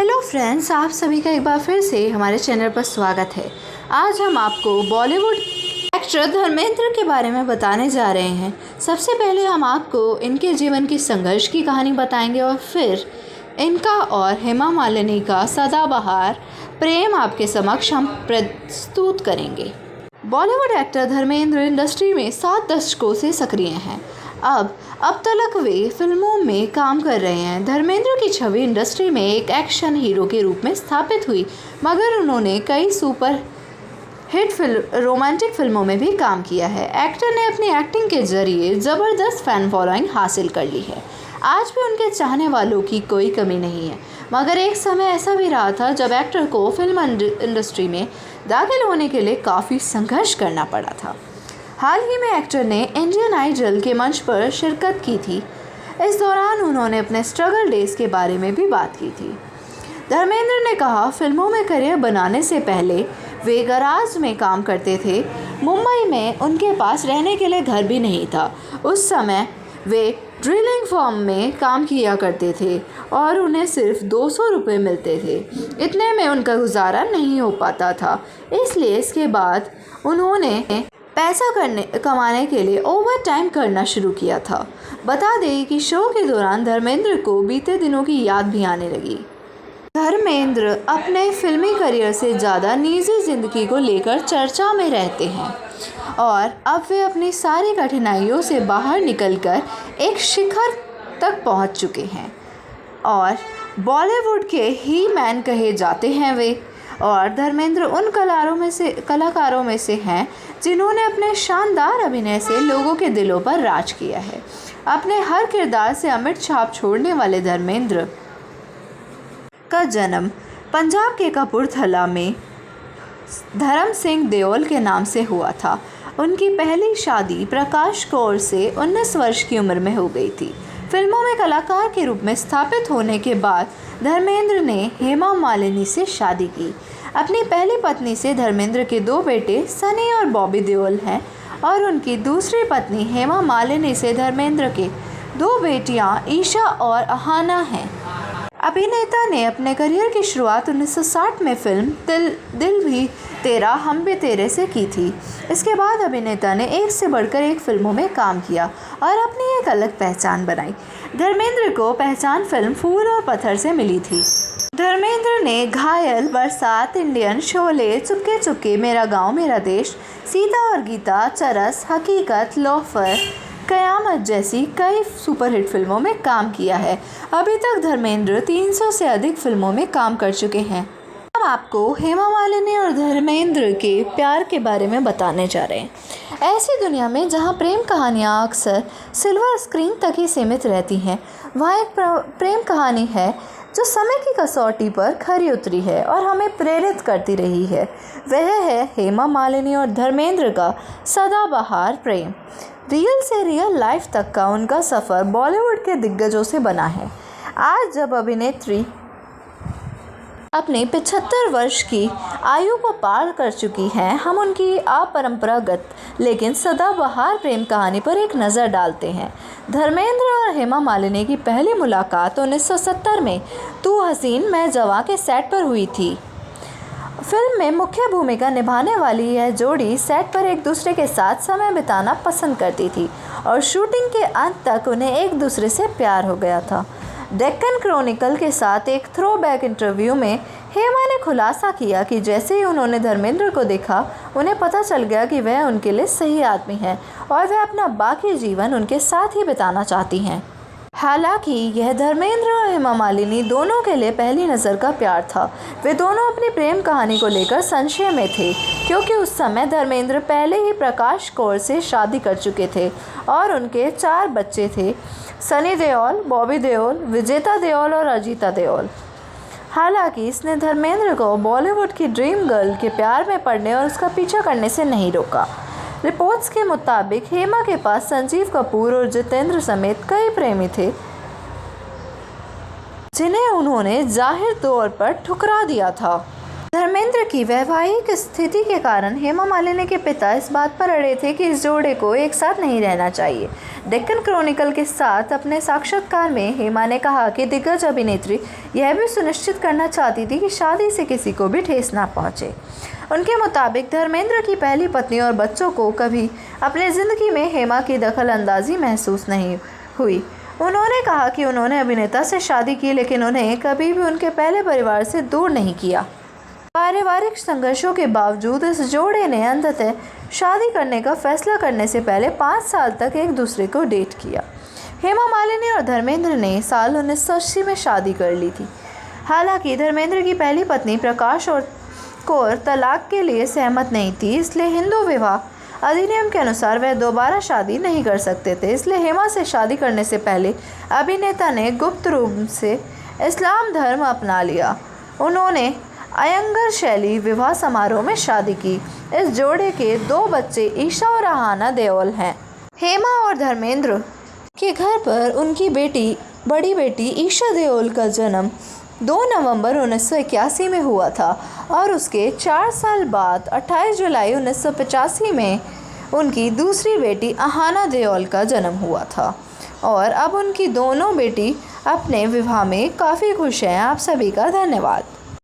Hello friends, आप सभी का एक बार फिर से हमारे चैनल पर स्वागत है। आज हम आपको बॉलीवुड एक्टर धर्मेंद्र के बारे में बताने जा रहे हैं। सबसे पहले हम आपको इनके जीवन की संघर्ष की कहानी बताएंगे और फिर इनका और हेमा मालिनी का सदाबहार प्रेम आपके समक्ष हम प्रस्तुत करेंगे। बॉलीवुड एक्टर धर्मेंद्र इंडस्ट्री में 7 दशकों से सक्रिय हैं। अब तक वे फिल्मों में काम कर रहे हैं। धर्मेंद्र की छवि इंडस्ट्री में एक एक्शन हीरो के रूप में स्थापित हुई, मगर उन्होंने कई सुपर हिट रोमांटिक फिल्मों में भी काम किया है। एक्टर ने अपनी एक्टिंग के जरिए ज़बरदस्त फैन फॉलोइंग हासिल कर ली है। आज भी उनके चाहने वालों की कोई कमी नहीं है, मगर एक समय ऐसा भी रहा था जब एक्टर को फिल्म इंडस्ट्री में दाखिल होने के लिए काफ़ी संघर्ष करना पड़ा था। हाल ही में एक्टर ने इंडियन आइडल के मंच पर शिरकत की थी। इस दौरान उन्होंने अपने स्ट्रगल डेज के बारे में भी बात की थी। धर्मेंद्र ने कहा, फिल्मों में करियर बनाने से पहले वे गराज में काम करते थे। मुंबई में उनके पास रहने के लिए घर भी नहीं था। उस समय वे ड्रिलिंग फर्म में काम किया करते थे और उन्हें सिर्फ 200 रुपये मिलते थे। इतने में उनका गुजारा नहीं हो पाता था, इसलिए इसके बाद उन्होंने पैसा कमाने के लिए ओवर टाइम करना शुरू किया था। बता दें कि शो के दौरान धर्मेंद्र को बीते दिनों की याद भी आने लगी। धर्मेंद्र अपने फिल्मी करियर से ज़्यादा निजी ज़िंदगी को लेकर चर्चा में रहते हैं और अब वे अपनी सारी कठिनाइयों से बाहर निकलकर एक शिखर तक पहुंच चुके हैं और बॉलीवुड के ही मैन कहे जाते हैं वे। और धर्मेंद्र उन कलाकारों में से हैं जिन्होंने अपने शानदार अभिनय से लोगों के दिलों पर राज किया है। अपने हर किरदार से अमिट छाप छोड़ने वाले धर्मेंद्र का जन्म पंजाब के कपूरथला में धर्म सिंह देओल के नाम से हुआ था। उनकी पहली शादी प्रकाश कौर से 19 वर्ष की उम्र में हो गई थी। फिल्मों में कलाकार के रूप में स्थापित होने के बाद धर्मेंद्र ने हेमा मालिनी से शादी की। अपनी पहली पत्नी से धर्मेंद्र के 2 बेटे सनी और बॉबी देओल हैं और उनकी दूसरी पत्नी हेमा मालिनी से धर्मेंद्र के 2 बेटियां ईशा और अहाना हैं। अभिनेता ने अपने करियर की शुरुआत 1960 में फिल्म दिल भी तेरा हम भी तेरे से की थी। इसके बाद अभिनेता ने एक से बढ़कर एक फिल्मों में काम किया और अपनी एक अलग पहचान बनाई। धर्मेंद्र को पहचान फिल्म फूल और पत्थर से मिली थी। धर्मेंद्र ने घायल, बरसात, इंडियन, शोले, चुपके चुपके, मेरा गांव मेरा देश, सीता और गीता, चरस, हकीकत, लोफर, कयामत जैसी कई सुपरहिट फिल्मों में काम किया है। अभी तक धर्मेंद्र 300 से अधिक फिल्मों में काम कर चुके हैं। अब आपको हेमा मालिनी और धर्मेंद्र के प्यार के बारे में बताने जा रहे हैं। ऐसी दुनिया में जहां प्रेम कहानियां अक्सर सिल्वर स्क्रीन तक ही सीमित रहती हैं, वहाँ एक प्रेम कहानी है जो समय की कसौटी पर खरी उतरी है और हमें प्रेरित करती रही है। वह है हेमा मालिनी और धर्मेंद्र का सदाबहार प्रेम। रियल से रियल लाइफ तक का उनका सफ़र बॉलीवुड के दिग्गजों से बना है। आज जब अभिनेत्री अपने 75 वर्ष की आयु को पार कर चुकी हैं, हम उनकी अपरंपरागत लेकिन सदाबहार प्रेम कहानी पर एक नज़र डालते हैं। धर्मेंद्र और हेमा मालिनी की पहली मुलाकात 1970 में तू हसीन मैं जवां के सेट पर हुई थी। फिल्म में मुख्य भूमिका निभाने वाली यह जोड़ी सेट पर एक दूसरे के साथ समय बिताना पसंद करती थी और शूटिंग के अंत तक उन्हें एक दूसरे से प्यार हो गया था। डेक्कन क्रॉनिकल के साथ एक थ्रोबैक इंटरव्यू में हेमा ने खुलासा किया कि जैसे ही उन्होंने धर्मेंद्र को देखा, उन्हें पता चल गया कि वह उनके लिए सही आदमी है और वह अपना बाकी जीवन उनके साथ ही बिताना चाहती हैं। हालांकि यह धर्मेंद्र और हेमा मालिनी दोनों के लिए पहली नज़र का प्यार था। वे दोनों अपनी प्रेम कहानी को लेकर संशय में थे, क्योंकि उस समय धर्मेंद्र पहले ही प्रकाश कौर से शादी कर चुके थे और उनके 4 बच्चे थे, सनी देओल, बॉबी देओल, विजेता देओल और अजीता देओल। हालांकि इसने धर्मेंद्र को बॉलीवुड की ड्रीम गर्ल के प्यार में पड़ने और उसका पीछा करने से नहीं रोका। रिपोर्ट्स के मुताबिक हेमा के पास संजीव कपूर और जितेंद्र समेत कई प्रेमी थे, जिन्हें उन्होंने जाहिर तौर पर ठुकरा दिया था। धर्मेंद्र की वैवाहिक स्थिति के कारण हेमा मालिनी के पिता इस बात पर अड़े थे कि इस जोड़े को एक साथ नहीं रहना चाहिए। डेक्कन क्रॉनिकल के साथ अपने साक्षात्कार में हेमा ने कहा कि दिग्गज अभिनेत्री यह भी सुनिश्चित करना चाहती थी कि शादी से किसी को भी ठेस ना पहुंचे। उनके मुताबिक धर्मेंद्र की पहली पत्नी और बच्चों को कभी अपनी ज़िंदगी में हेमा की दखल अंदाजी महसूस नहीं हुई। उन्होंने कहा कि उन्होंने अभिनेता से शादी की, लेकिन उन्हें कभी भी उनके पहले परिवार से दूर नहीं किया। पारिवारिक संघर्षों के बावजूद इस जोड़े ने अंततः शादी करने का फैसला करने से पहले 5 साल तक एक दूसरे को डेट किया। हेमा मालिनी और धर्मेंद्र ने साल 1980 में शादी कर ली थी। हालांकि धर्मेंद्र की पहली पत्नी प्रकाश और कौर तलाक के लिए सहमत नहीं थी, इसलिए हिंदू विवाह अधिनियम के अनुसार वह दोबारा शादी नहीं कर सकते थे। इसलिए हेमा से शादी करने से पहले अभिनेता ने गुप्त रूप से इस्लाम धर्म अपना लिया। उन्होंने अयंगर शैली विवाह समारोह में शादी की। इस जोड़े के 2 बच्चे ईशा और अहाना देओल हैं। हेमा और धर्मेंद्र के घर पर उनकी बड़ी बेटी ईशा देओल का जन्म 2 नवंबर 1981 में हुआ था और उसके 4 साल बाद 28 जुलाई 1985 में उनकी दूसरी बेटी अहाना देओल का जन्म हुआ था और अब उनकी दोनों बेटी अपने विवाह में काफ़ी खुश हैं। आप सभी का धन्यवाद।